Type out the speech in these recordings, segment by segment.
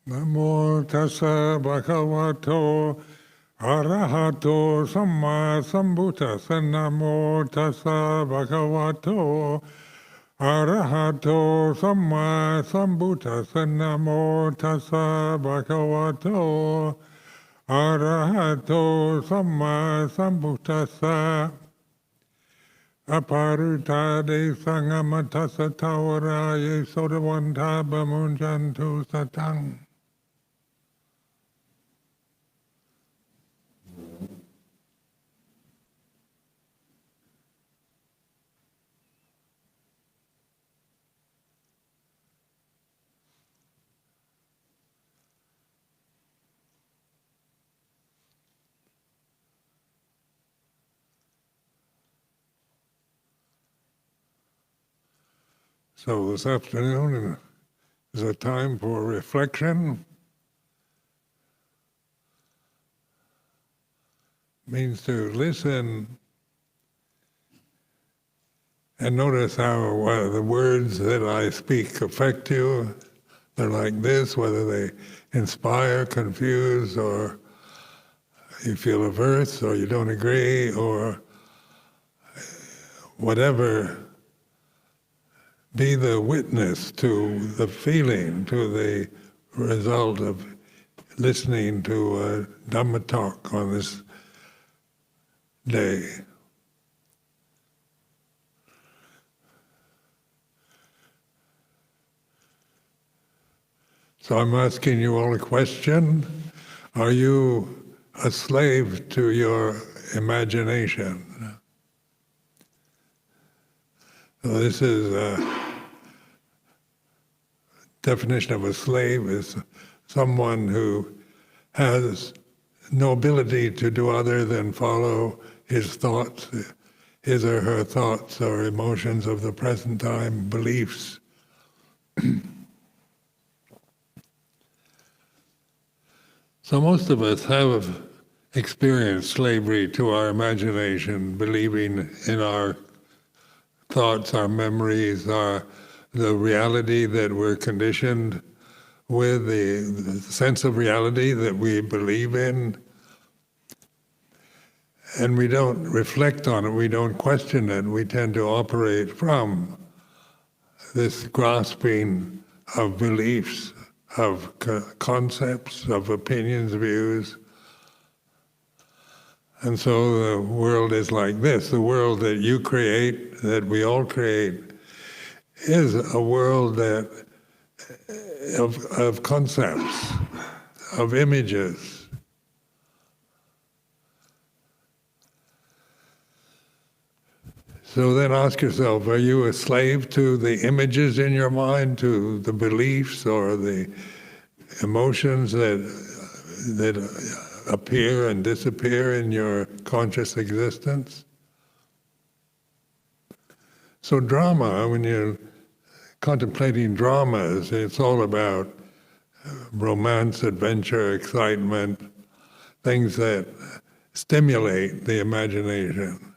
Namo tassa bhagavato arahato samma sambuddhassa. Namo tassa bhagavato arahato samma sambuddhassa. Namo tassa bhagavato arahato samma sambuddhassa. Aparutade sangamatassa tawaraye sodavanta bamunjantu satang. So this afternoon is a time for reflection. Means to listen and notice how the words that I speak affect you. They're like this, whether they inspire, confuse, or you feel averse, or you don't agree, or whatever. Be the witness to the feeling, to the result of listening to a Dhamma talk on this day. So I'm asking you all a question. Are you a slave to your imagination? So this is definition of a slave is someone who has no ability to do other than follow his thoughts, his or her thoughts or emotions of the present time, beliefs. So most of us have experienced slavery to our imagination, believing in our thoughts, our memories, the reality that we're conditioned with, the sense of reality that we believe in. And we don't reflect on it, we don't question it, we tend to operate from this grasping of beliefs, of concepts, of opinions, views. And so the world is like this. The world that you create, that we all create, is a world that of concepts, of images. So then ask yourself, are you a slave to the images in your mind, to the beliefs or the emotions that appear and disappear in your conscious existence? So drama, when you're contemplating dramas, it's all about romance, adventure, excitement, things that stimulate the imagination.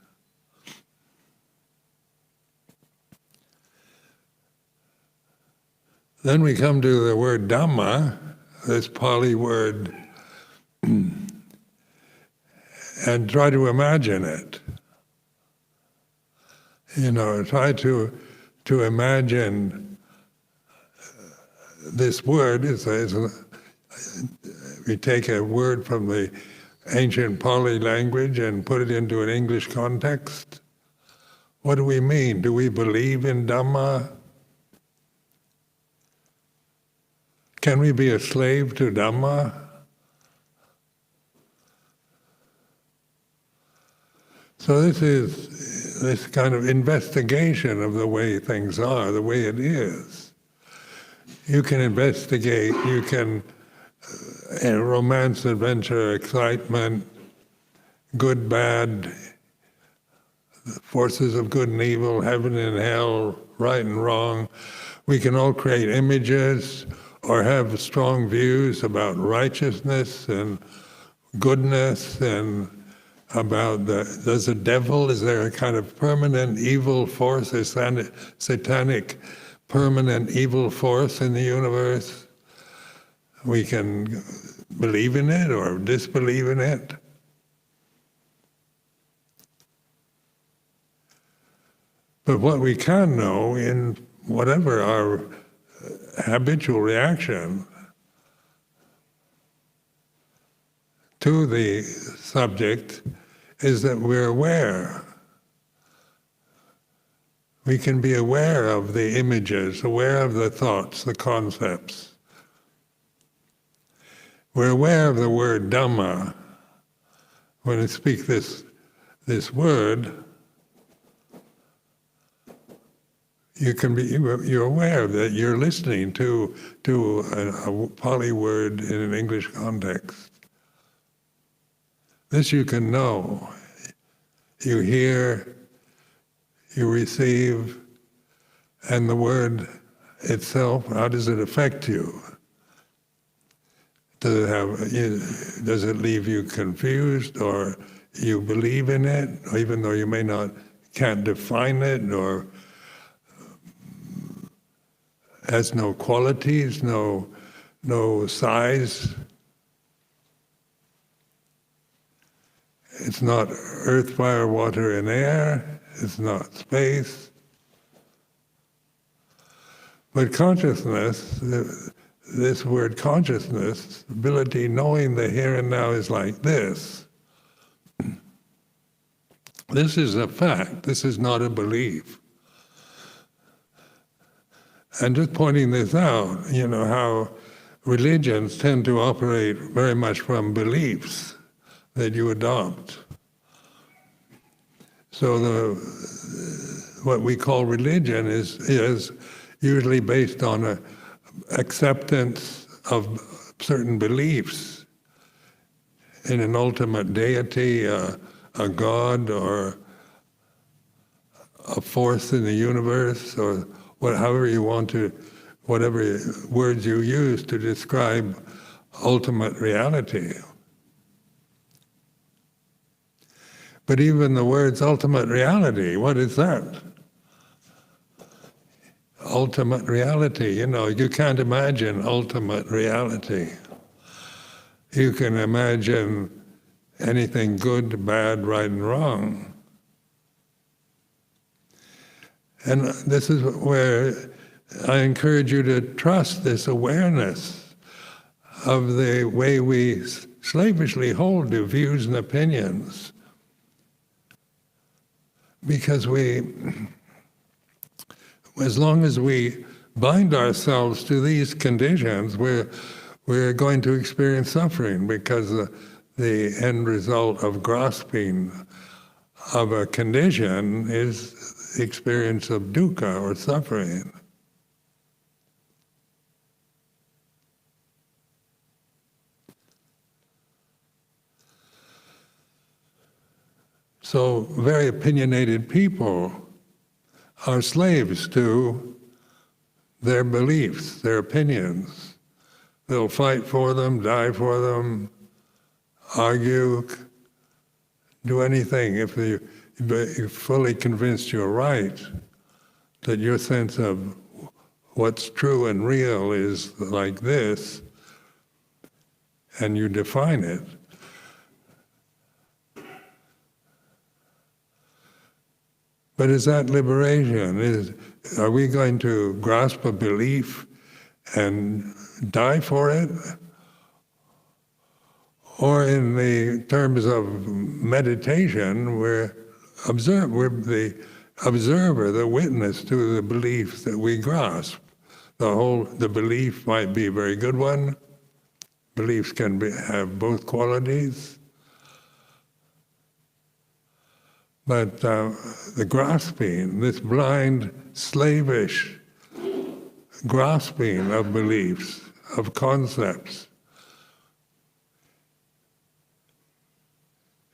Then we come to the word Dhamma, this Pali word, and try to imagine it. Try to imagine this word. We take a word from the ancient Pali language and put it into an English context. What do we mean? Do we believe in Dhamma? Can we be a slave to Dhamma? So this is this kind of investigation of the way things are, the way it is. You can investigate, you can romance, adventure, excitement, good, bad, forces of good and evil, heaven and hell, right and wrong. We can all create images or have strong views about righteousness and goodness and about there's a devil, is there a kind of permanent evil force, a satanic permanent evil force in the universe. We can believe in it or disbelieve in it. But what we can know in whatever our habitual reaction to the subject is that we're aware. We can be aware of the images, aware of the thoughts, the concepts. We're aware of the word Dhamma. When I speak this word, you're aware that you're listening to a Pali word in an English context. This you can know. You hear, you receive, and the word itself, how does it affect you? Does it leave you confused, or you believe in it, even though you can't define it, or has no qualities, no size? It's not earth, fire, water, and air. It's not space. But consciousness, this word consciousness, ability, knowing the here and now is like this. This is a fact. This is not a belief. And just pointing this out, how religions tend to operate very much from beliefs that you adopt. So what we call religion is usually based on an acceptance of certain beliefs in an ultimate deity, a God, or a force in the universe, or however you want to, whatever words you use to describe ultimate reality. But even the words ultimate reality, what is that? Ultimate reality, you can't imagine ultimate reality. You can imagine anything good, bad, right, and wrong. And this is where I encourage you to trust this awareness of the way we slavishly hold to views and opinions. Because as long as we bind ourselves to these conditions, we're going to experience suffering, because the end result of grasping of a condition is the experience of dukkha, or suffering. So very opinionated people are slaves to their beliefs, their opinions. They'll fight for them, die for them, argue, do anything if you're fully convinced you're right, that your sense of what's true and real is like this, and you define it. But is that liberation? Are we going to grasp a belief and die for it? Or in the terms of meditation, we're the observer, the witness to the beliefs that we grasp. The belief might be a very good one. Beliefs can have both qualities. But the grasping, this blind, slavish grasping of beliefs, of concepts,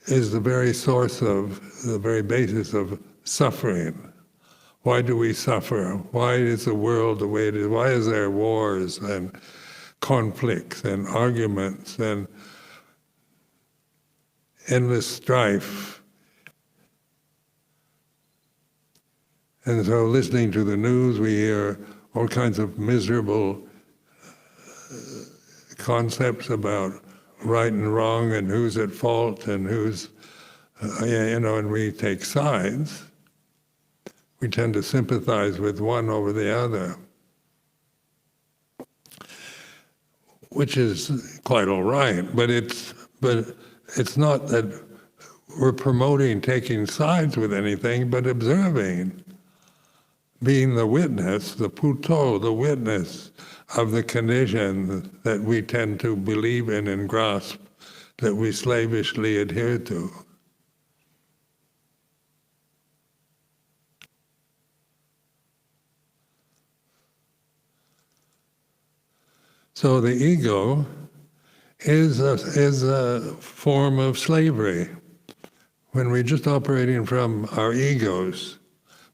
is the very source of, the very basis of suffering. Why do we suffer? Why is the world the way it is? Why is there wars and conflicts and arguments and endless strife? And so listening to the news, we hear all kinds of miserable concepts about right and wrong and who's at fault and who's, and we take sides. We tend to sympathize with one over the other, which is quite all right, but it's not that we're promoting taking sides with anything, but observing, being the witness, the puto, the witness of the condition that we tend to believe in and grasp, that we slavishly adhere to. So the ego is a form of slavery when we're just operating from our egos,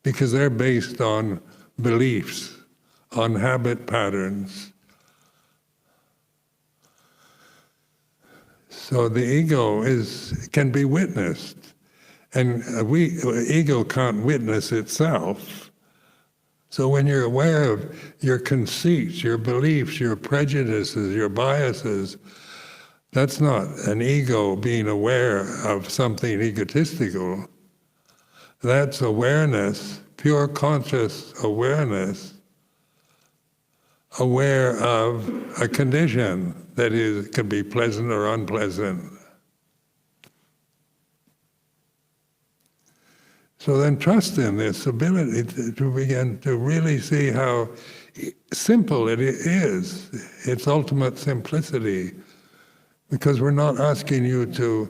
because they're based on beliefs, on habit patterns. So the ego can be witnessed, and ego can't witness itself. So when you're aware of your conceits, your beliefs, your prejudices, your biases, that's not an ego being aware of something egotistical. That's awareness, pure conscious awareness, aware of a condition that could be pleasant or unpleasant. So then trust in this ability to begin to really see how simple it is, its ultimate simplicity, because we're not asking you to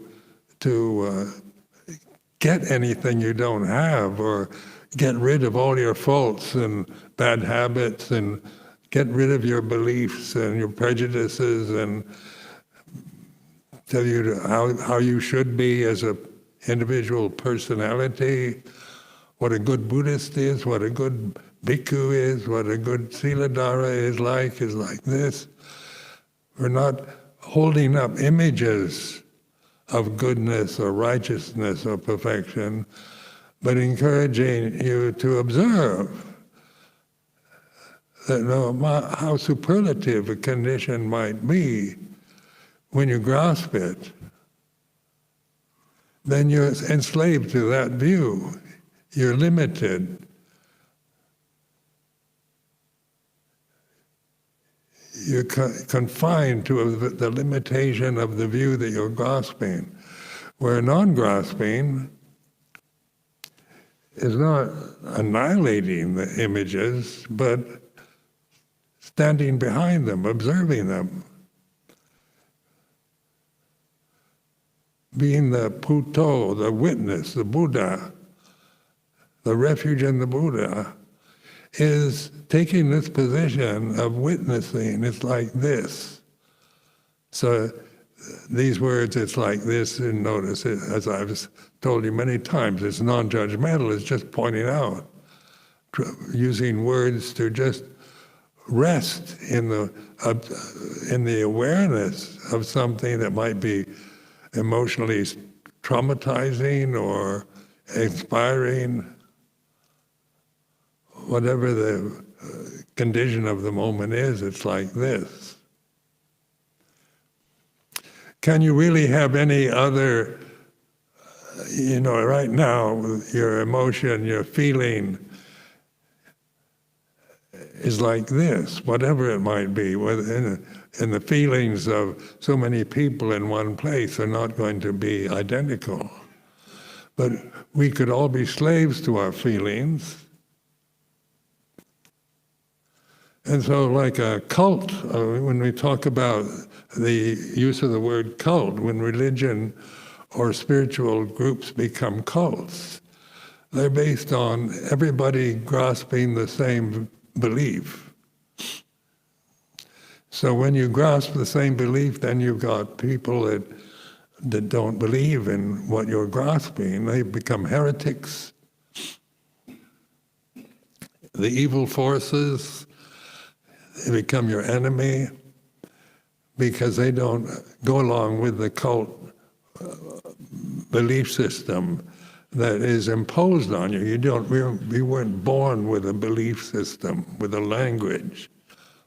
get anything you don't have, or get rid of all your faults and bad habits, and get rid of your beliefs and your prejudices, and tell you how you should be as a individual personality, what a good Buddhist is, what a good bhikkhu is, what a good Siladhara is like this. We're not holding up images of goodness or righteousness or perfection, but encouraging you to observe that no matter how superlative a condition might be, when you grasp it, then you're enslaved to that view. You're limited. You're confined to the limitation of the view that you're grasping. Where non-grasping is not annihilating the images, but standing behind them, observing them. Being the puto, the witness, the Buddha, the refuge in the Buddha, is taking this position of witnessing. It's like this. So these words, it's like this, and notice it, as I've told you many times, it's non-judgmental, it's just pointing out, using words to just rest in the awareness of something that might be emotionally traumatizing or inspiring, whatever the condition of the moment is, it's like this. Can you really have any other, right now, your emotion, your feeling is like this, whatever it might be, and the feelings of so many people in one place are not going to be identical. But we could all be slaves to our feelings. And so like a cult, when we talk about the use of the word cult, when religion or spiritual groups become cults, they're based on everybody grasping the same belief. So when you grasp the same belief, then you've got people that don't believe in what you're grasping. They become heretics. The evil forces, they become your enemy because they don't go along with the cult belief system. that is imposed on you. You weren't born with a belief system, with a language,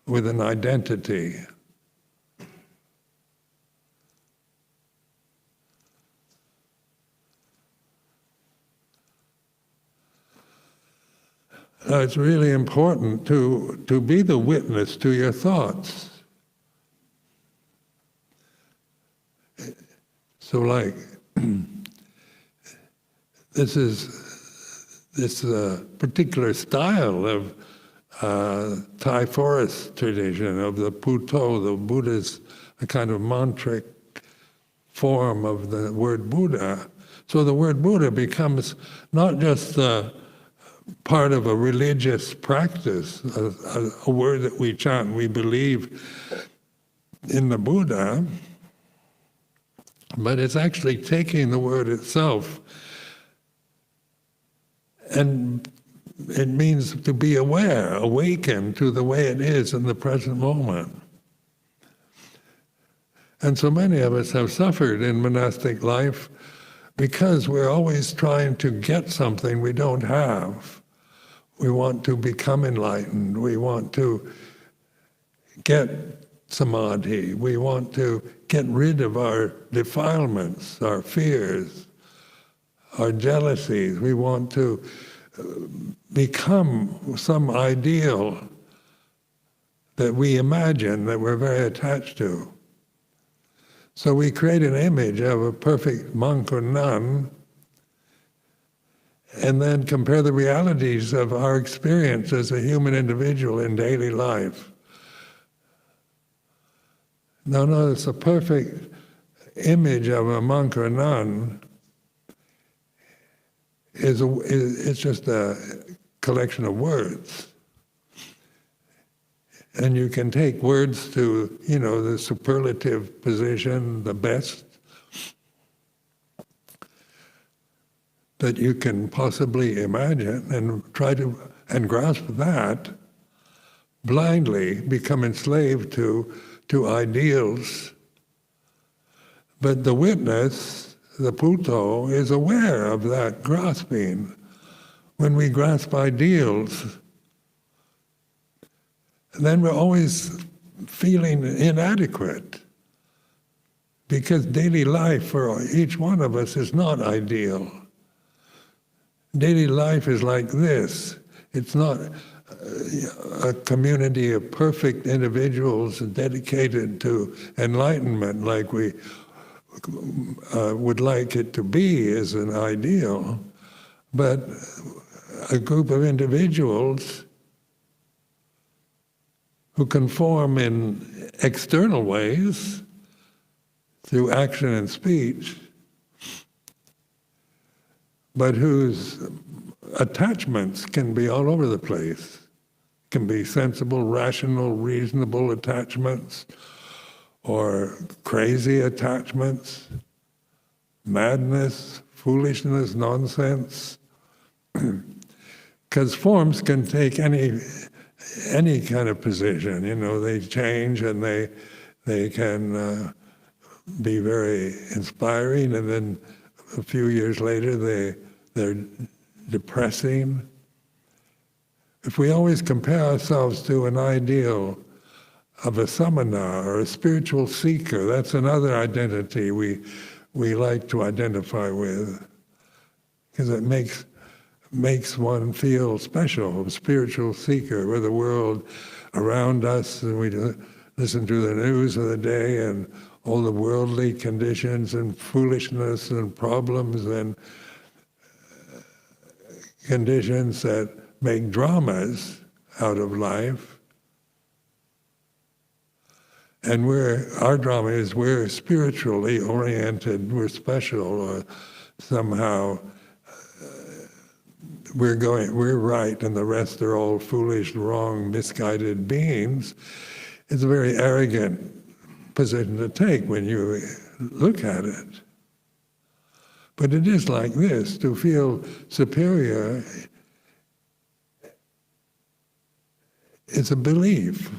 with an identity. Now, it's really important to be the witness to your thoughts. So, like, this particular style of Thai forest tradition of the Puto, the Buddha's a kind of mantric form of the word Buddha. So the word Buddha becomes not just part of a religious practice, a word that we chant, we believe in the Buddha, but it's actually taking the word itself, and it means to be aware, awaken to the way it is in the present moment. And so many of us have suffered in monastic life because we're always trying to get something we don't have. We want to become enlightened. We want to get samadhi. We want to get rid of our defilements, our fears, our jealousies. We want to become some ideal that we imagine, that we're very attached to. So we create an image of a perfect monk or nun, and then compare the realities of our experience as a human individual in daily life. No, it's a perfect image of a monk or nun. It's just a collection of words. And you can take words to, the superlative position, the best that you can possibly imagine, and try to grasp that, blindly become enslaved to ideals. But the witness, the Puto, is aware of that grasping. When we grasp ideals, then we're always feeling inadequate, because daily life for each one of us is not ideal. Daily life is like this. It's not a community of perfect individuals dedicated to enlightenment like we would like it to be as an ideal, but a group of individuals who conform in external ways through action and speech, but whose attachments can be all over the place. Can be sensible, rational, reasonable attachments, or crazy attachments, madness, foolishness, nonsense. Because forms can take any kind of position. They change, and they can be very inspiring, and then a few years later they're depressing. If we always compare ourselves to an ideal of a samana or a spiritual seeker, that's another identity we like to identify with, because it makes one feel special, a spiritual seeker. We're the world around us, and we listen to the news of the day and all the worldly conditions and foolishness and problems and conditions that make dramas out of life. And our drama is we're spiritually oriented, we're special, or somehow we're right and the rest are all foolish, wrong, misguided beings. It's a very arrogant position to take when you look at it. But it is like this: to feel superior is a belief,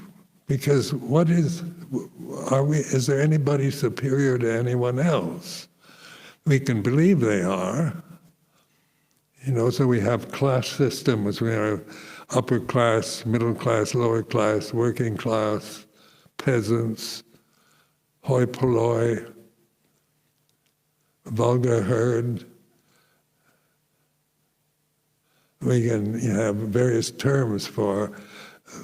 because is there anybody superior to anyone else? We can believe they are, So we have class systems. We have upper class, middle class, lower class, working class, peasants, hoi polloi, vulgar herd. We can have various terms for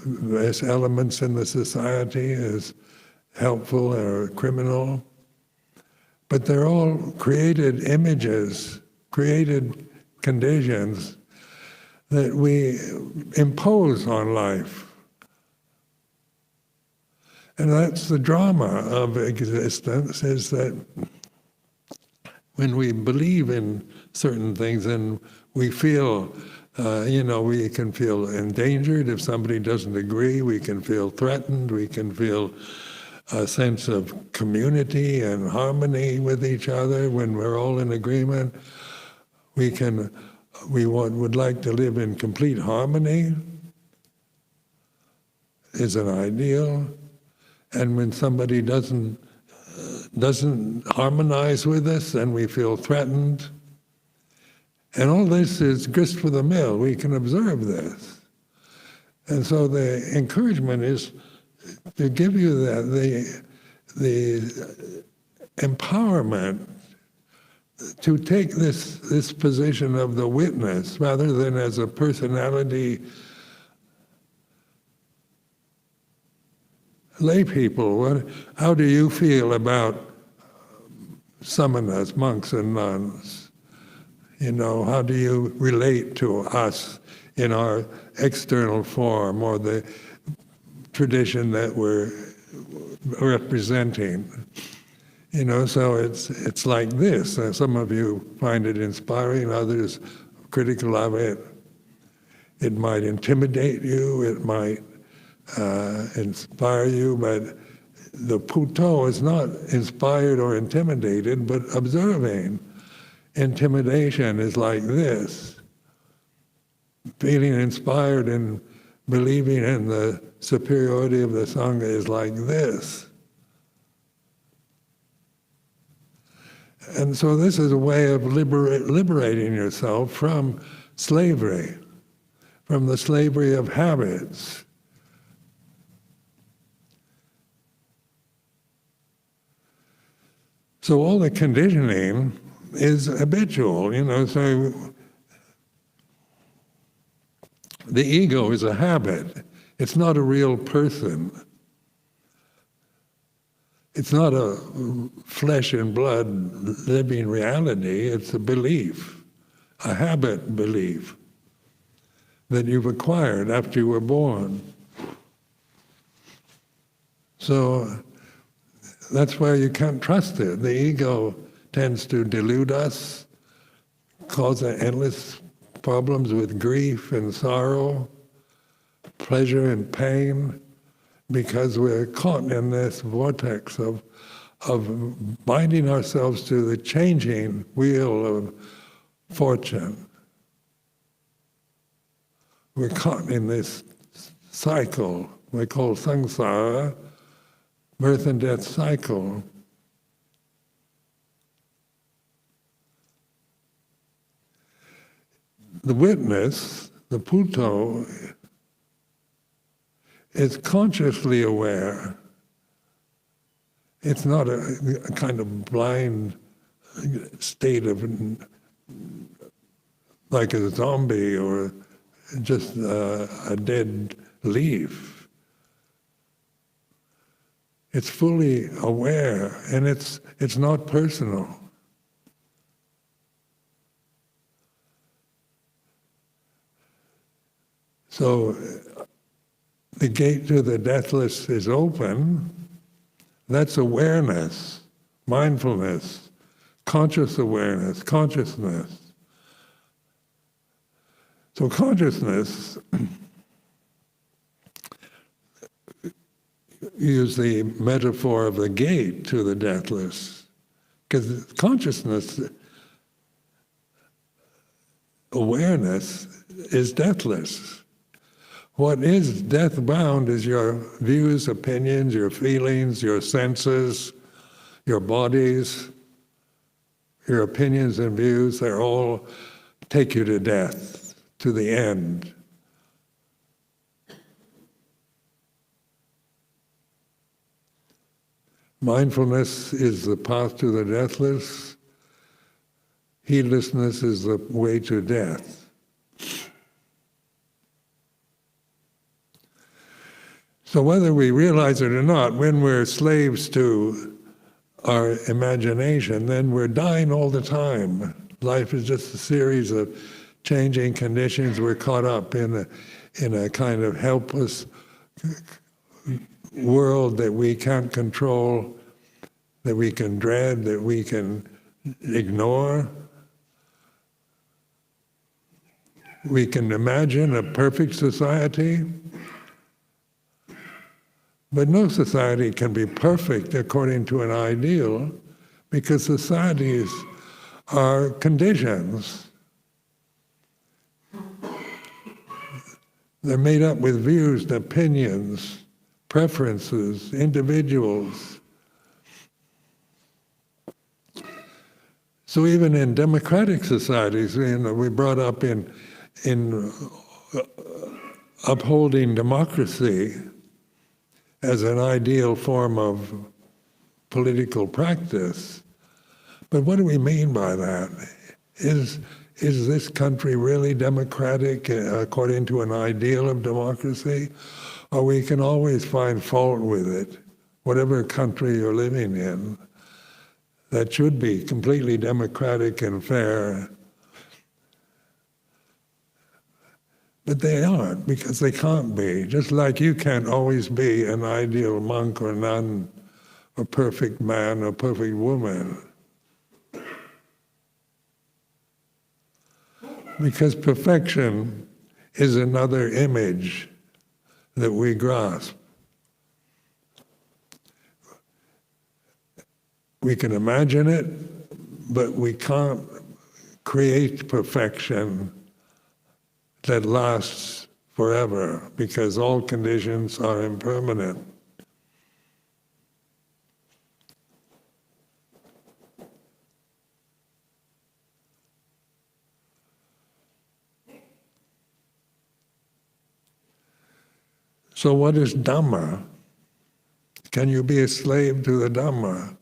various elements in the society as helpful or criminal, but they're all created images, created conditions that we impose on life. And that's the drama of existence, is that when we believe in certain things and we feel, we can feel endangered if somebody doesn't agree, we can feel threatened, we can feel a sense of community and harmony with each other when we're all in agreement. Would like to live in complete harmony is an ideal. And when somebody doesn't harmonize with us, then we feel threatened. And all this is grist for the mill. We can observe this. And so the encouragement is to give you the empowerment to take this position of the witness rather than as a personality. Lay people, how do you feel about samanas, monks and nuns? How do you relate to us in our external form or the tradition that we're representing? So it's like this. Some of you find it inspiring, others critical of it. It might intimidate you, it might inspire you, but the Puto is not inspired or intimidated, but observing. Intimidation is like this. Feeling inspired and believing in the superiority of the Sangha is like this. And so this is a way of liberating yourself from slavery, from the slavery of habits. So all the conditioning is habitual, so the ego is a habit. It's not a real person. It's not a flesh and blood living reality, it's a belief, a habit belief that you've acquired after you were born. So that's why you can't trust it. The ego tends to delude us, cause endless problems with grief and sorrow, pleasure and pain, because we're caught in this vortex of binding ourselves to the changing wheel of fortune. We're caught in this cycle we call samsara, birth and death cycle. The witness, the Puto, is consciously aware. It's not a kind of blind state of like a zombie or just a dead leaf. It's fully aware, and it's not personal. So the gate to the deathless is open. That's awareness, mindfulness, conscious awareness, consciousness. So consciousness, use the metaphor of the gate to the deathless, because consciousness, awareness, is deathless. What is death-bound is your views, opinions, your feelings, your senses, your bodies, your opinions and views. They're all take you to death, to the end. Mindfulness is the path to the deathless. Heedlessness is the way to death. So whether we realize it or not, when we're slaves to our imagination, then we're dying all the time. Life is just a series of changing conditions. We're caught up in a kind of helpless world that we can't control, that we can dread, that we can ignore. We can imagine a perfect society, but no society can be perfect according to an ideal, because societies are conditions. They're made up with views and opinions, preferences, individuals. So even in democratic societies, we're brought up in upholding democracy as an ideal form of political practice. But what do we mean by that? Is this country really democratic according to an ideal of democracy? Or we can always find fault with it, whatever country you're living in, that should be completely democratic and fair. But they aren't, because they can't be. Just like you can't always be an ideal monk or nun, a perfect man or perfect woman. Because perfection is another image that we grasp. We can imagine it, but we can't create perfection that lasts forever, because all conditions are impermanent. So what is Dhamma? Can you be a slave to the Dhamma?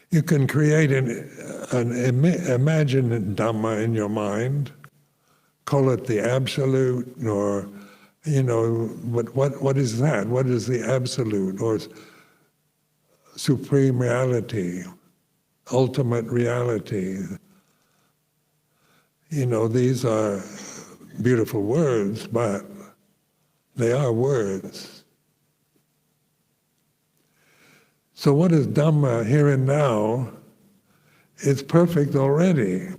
You can create an imagined Dhamma in your mind, call it the absolute, or, what is that? What is the absolute, or supreme reality, ultimate reality? These are beautiful words, but they are words. So what is Dhamma here and now? It's perfect already.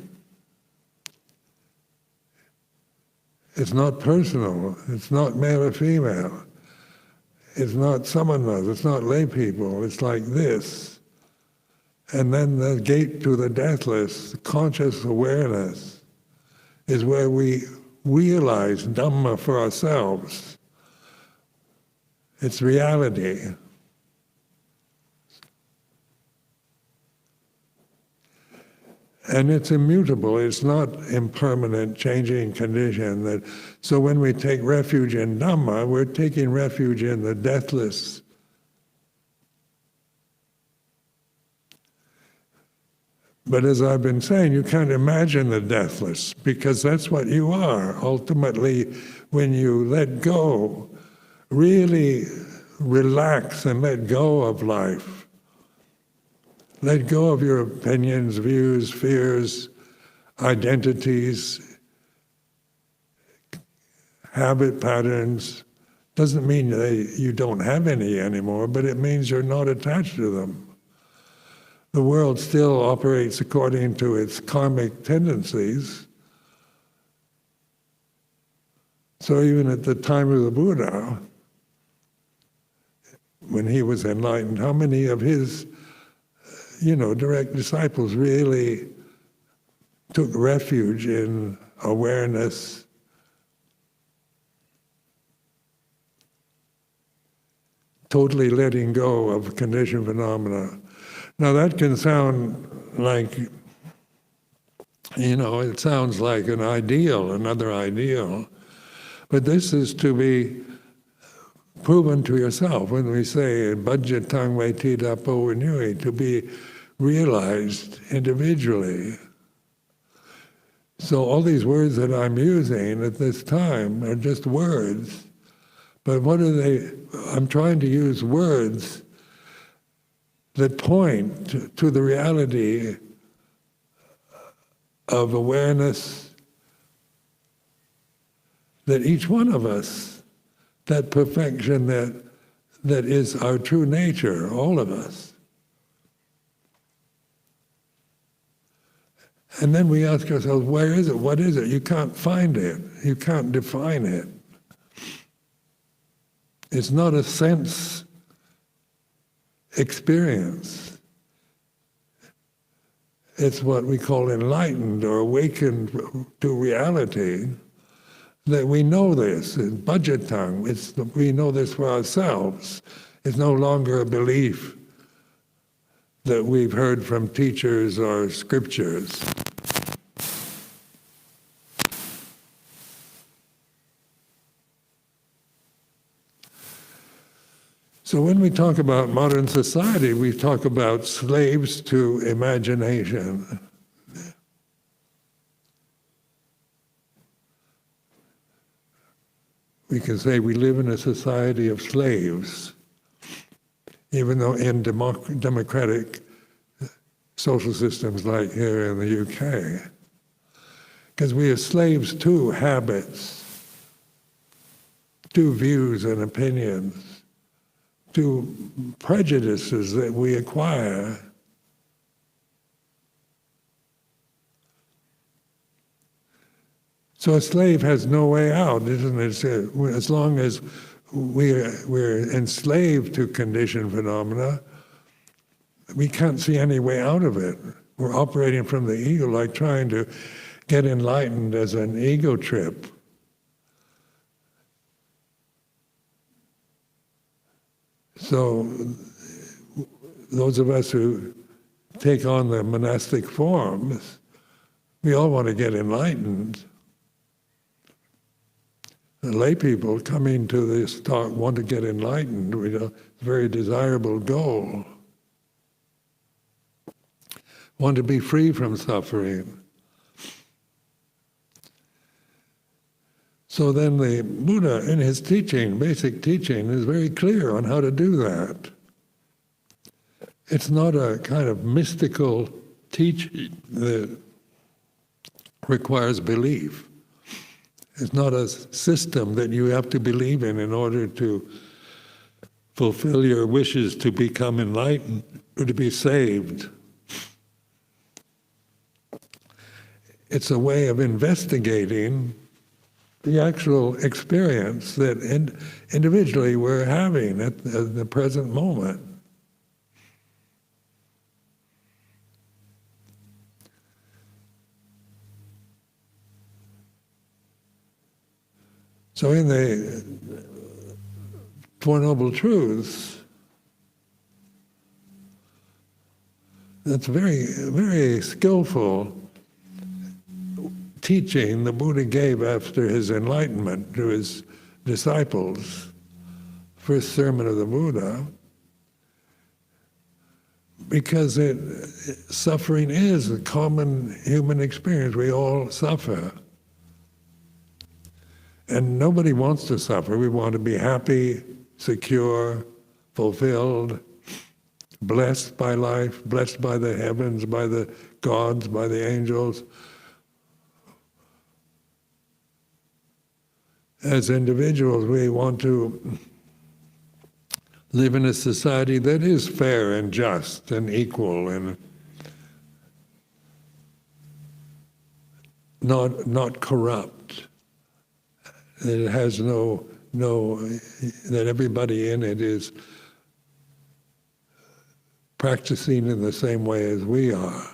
It's not personal. It's not male or female. It's not samanas. It's not lay people. It's like this. And then the gate to the deathless, conscious awareness, is where we realize Dhamma for ourselves. It's reality. And it's immutable. It's not impermanent, changing condition. So when we take refuge in Dhamma, we're taking refuge in the deathless. But as I've been saying, you can't imagine the deathless, because that's what you are. Ultimately, when you let go, really relax and let go of life. Let go of your opinions, views, fears, identities, habit patterns. Doesn't mean that you don't have any anymore, but it means you're not attached to them. The world still operates according to its karmic tendencies. So even at the time of the Buddha, when he was enlightened, how many of his direct disciples really took refuge in awareness, totally letting go of conditioned phenomena? Now that can sound like It sounds like an ideal, another ideal, but this is to be proven to yourself. When we say budget tangwe tida po inui, to be realized individually. So all these words that I'm using at this time are just words, but what are they? I'm trying to use words that point to the reality of awareness that each one of us, that perfection that is our true nature, all of us. And then we ask ourselves, where is it? What is it? You can't find it. You can't define it. It's not a sense experience. It's what we call enlightened or awakened to reality, that we know this. In budget tongue, we know this for ourselves. It's no longer a belief that we've heard from teachers or scriptures. So when we talk about modern society, we talk about slaves to imagination. We can say we live in a society of slaves, even though in democratic social systems like here in the UK. Because we are slaves to habits, to views and opinions, to prejudices that we acquire. So a slave has no way out, isn't it? As long as we're enslaved to conditioned phenomena, we can't see any way out of it. We're operating from the ego, like trying to get enlightened as an ego trip. So those of us who take on the monastic forms, we all want to get enlightened. The lay people coming to this talk want to get enlightened. It's a very desirable goal. Want to be free from suffering. So then the Buddha, in his teaching, basic teaching, is very clear on how to do that. It's not a kind of mystical teaching that requires belief. It's not a system that you have to believe in order to fulfill your wishes to become enlightened or to be saved. It's a way of investigating the actual experience that individually we're having at the present moment. So in the Four Noble Truths, that's very, very skillful teaching the Buddha gave after his enlightenment to his disciples, first sermon of the Buddha, because suffering is a common human experience. We all suffer. And nobody wants to suffer. We want to be happy, secure, fulfilled, blessed by life, blessed by the heavens, by the gods, by the angels. As individuals, we want to live in a society that is fair and just and equal and not corrupt. That it has that everybody in it is practicing in the same way as we are.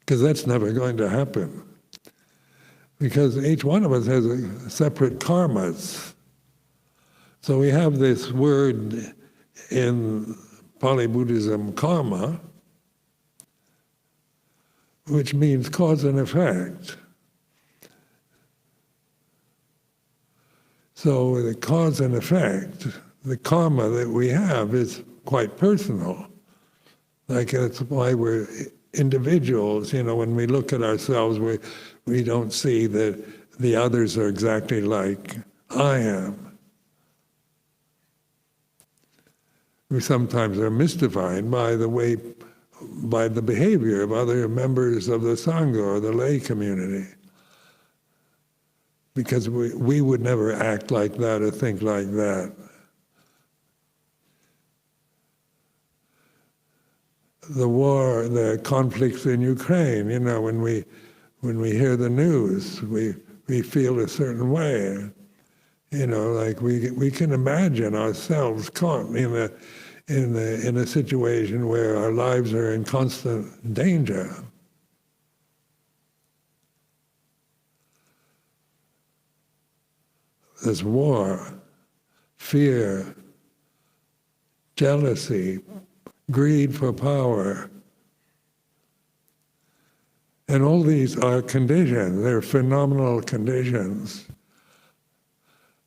Because that's never going to happen. Because each one of us has separate karmas. So we have this word in Pali Buddhism, karma, which means cause and effect. So the cause and effect, the karma that we have is quite personal. Like that's why we're individuals. When we look at ourselves, we don't see that the others are exactly like I am. We sometimes are mystified by the behavior of other members of the Sangha or the lay community. Because we would never act like that or think like that. The war, the conflicts in Ukraine, when we hear the news, we feel a certain way. Like we can imagine ourselves caught in a situation where our lives are in constant danger. There's war, fear, jealousy, greed for power. And all these are conditions, they're phenomenal conditions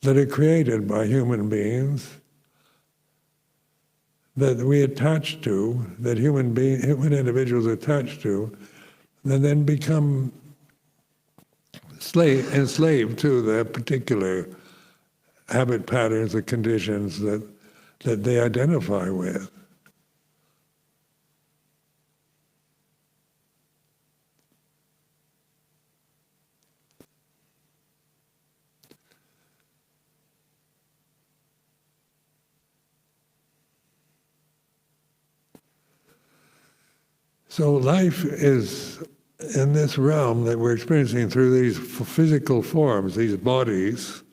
that are created by human beings, that we attach to, that human individuals attach to, and then become enslaved to the particular habit patterns or conditions that they identify with. So life is in this realm that we're experiencing through these physical forms, these bodies.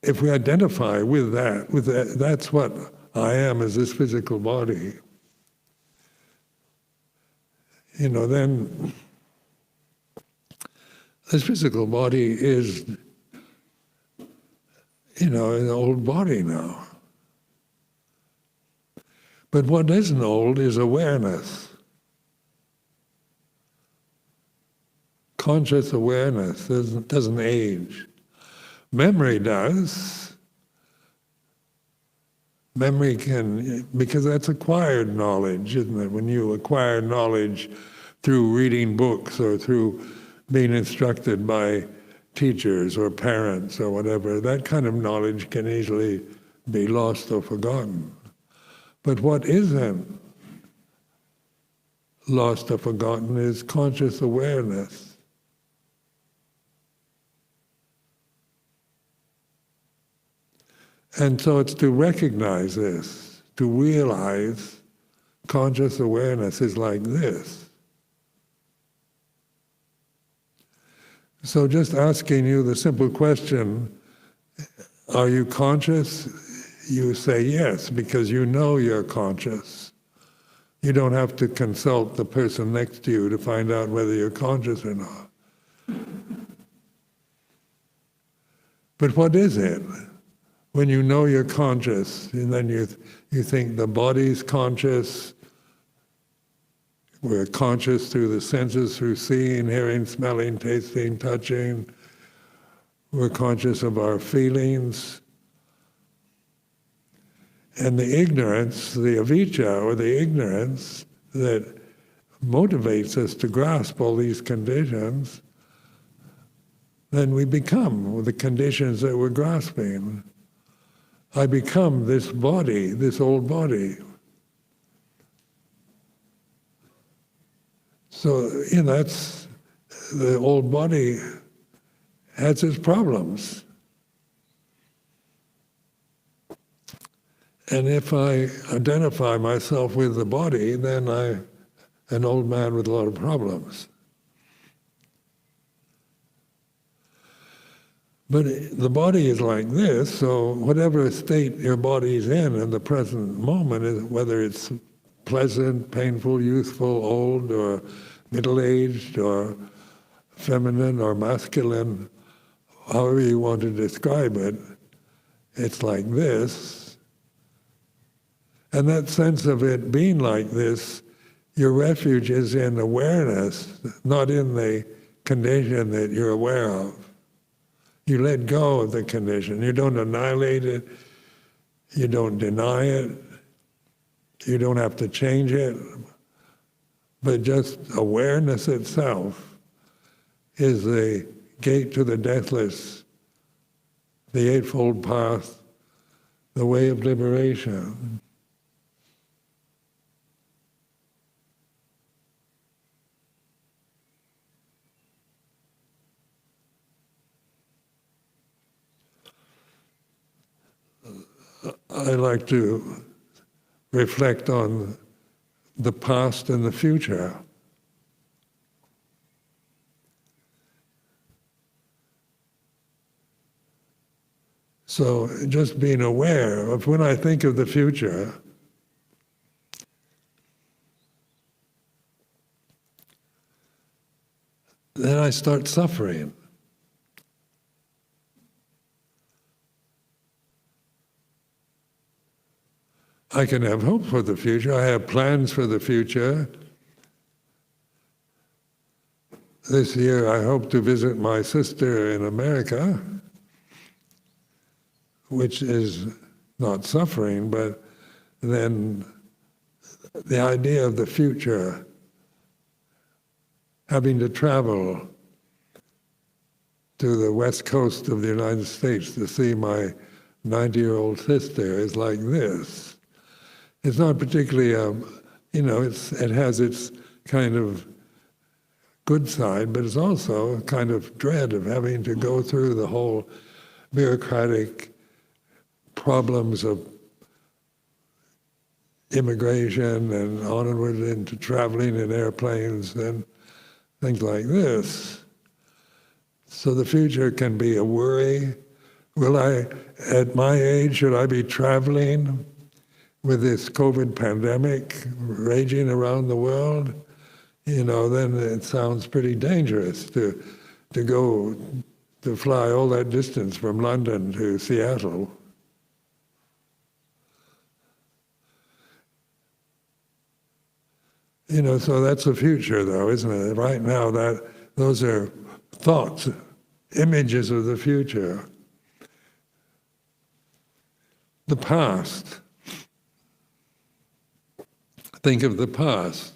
If we identify with that, that's what I am, is this physical body. Then this physical body is, an old body now. But what isn't old is awareness. Conscious awareness doesn't age. Memory does. Memory can, because that's acquired knowledge, isn't it? When you acquire knowledge through reading books or through being instructed by teachers or parents or whatever, that kind of knowledge can easily be lost or forgotten. But what isn't lost or forgotten is conscious awareness. And so it's to recognize this, to realize conscious awareness is like this. So just asking you the simple question, are you conscious? You say yes, because you know you're conscious. You don't have to consult the person next to you to find out whether you're conscious or not. But what is it? When you know you're conscious, and then you think the body's conscious, we're conscious through the senses, through seeing, hearing, smelling, tasting, touching. We're conscious of our feelings. And the ignorance, the avijja, or the ignorance that motivates us to grasp all these conditions, then we become the conditions that we're grasping. I become this body, this old body. So, that's, the old body has its problems. And if I identify myself with the body, then I'm an old man with a lot of problems. But the body is like this, so whatever state your body's in the present moment, whether it's pleasant, painful, youthful, old, or middle-aged, or feminine, or masculine, however you want to describe it, it's like this. And that sense of it being like this, Your refuge is in awareness, not in the condition that you're aware of. You let go of the condition. You don't annihilate it. You don't deny it. You don't have to change it. But just awareness itself is the gate to the deathless, the Eightfold Path, the way of liberation. I like to reflect on the past and the future. So just being aware of when I think of the future, then I start suffering. I can have hope for the future. I have plans for the future. This year I hope to visit my sister in America, which is not suffering, but then the idea of the future, having to travel to the west coast of the United States to see my 90-year-old sister is like this. It's not particularly, it has its kind of good side, but it's also a kind of dread of having to go through the whole bureaucratic problems of immigration and onward into traveling in airplanes and things like this. So the future can be a worry. Will I, at my age, should I be traveling with this COVID pandemic raging around the world? Then it sounds pretty dangerous to fly all that distance from London to Seattle. So that's the future, though, isn't it? Right now, those are thoughts, images of the future. The past. Think of the past.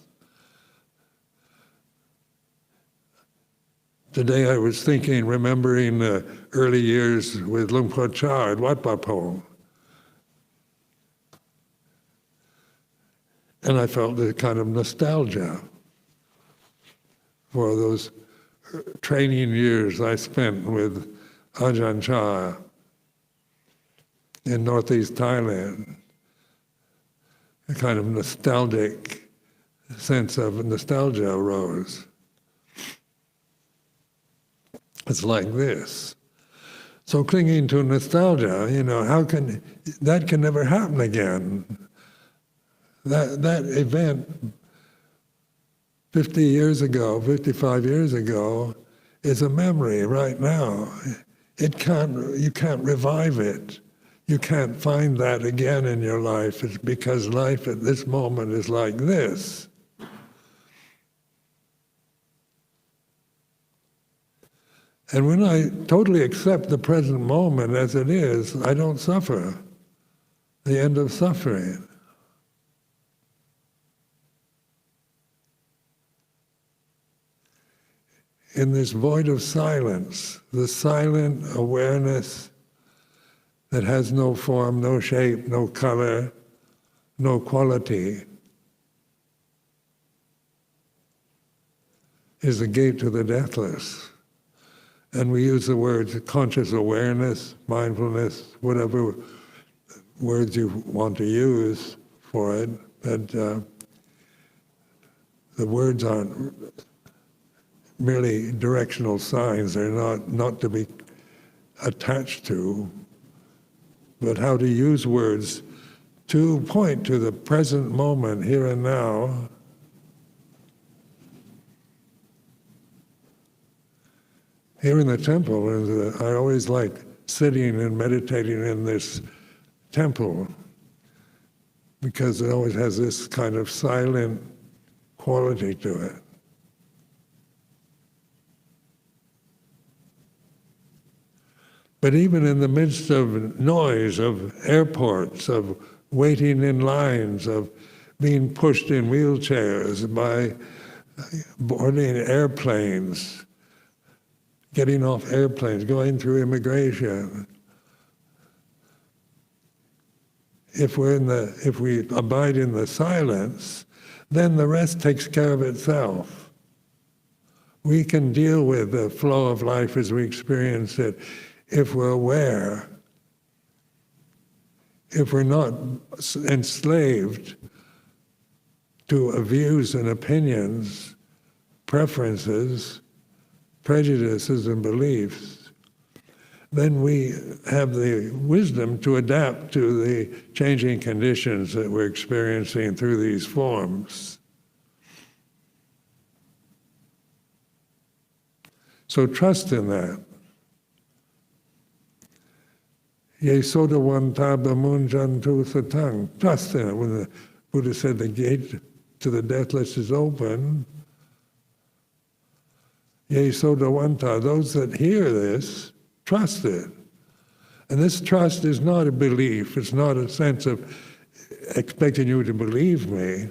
Today I was remembering the early years with Luang Por Chah at Wat Pa Pong. And I felt a kind of nostalgia for those training years I spent with Ajahn Chah in northeast Thailand. A kind of nostalgic sense of nostalgia arose. It's like this. So clinging to nostalgia, that can never happen again. That event 50 years ago, 55 years ago, is a memory right now. You can't revive it. You can't find that again in your life. It's because life at this moment is like this. And when I totally accept the present moment as it is, I don't suffer. The end of suffering. In this void of silence, the silent awareness that has no form, no shape, no color, no quality, is the gate to the deathless. And we use the words conscious awareness, mindfulness, whatever words you want to use for it, but the words aren't merely directional signs. They're not to be attached to, but how to use words to point to the present moment, here and now. Here in the temple, I always like sitting and meditating in this temple because it always has this kind of silent quality to it. But even in the midst of noise, of airports, of waiting in lines, of being pushed in wheelchairs, by boarding airplanes, getting off airplanes, going through immigration, if we abide in the silence, then the rest takes care of itself. We can deal with the flow of life as we experience it if we're aware, if we're not enslaved to views and opinions, preferences, prejudices and beliefs. Then we have the wisdom to adapt to the changing conditions that we're experiencing through these forms. So trust in that. Ye soda one taba munjan tu satang. Trust in it. When the Buddha said the gate to the deathless is open, ye soda one ta, those that hear this, trust it. And this trust is not a belief. It's not a sense of expecting you to believe me.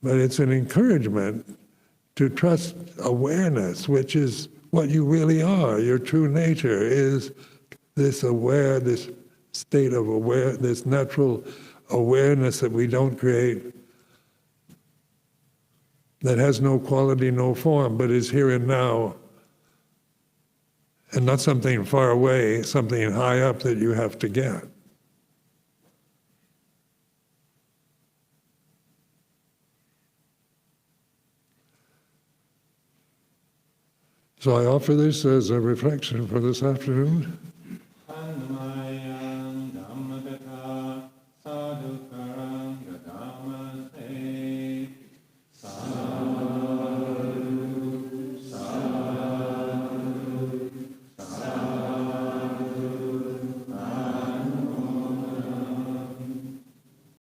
But it's an encouragement to trust awareness, which is what you really are. Your true nature is this state of aware, this natural awareness that we don't create, that has no quality, no form, but is here and now, and not something far away, something high up that you have to get. So I offer this as a reflection for this afternoon. Sadhu Karanga Dhamma Se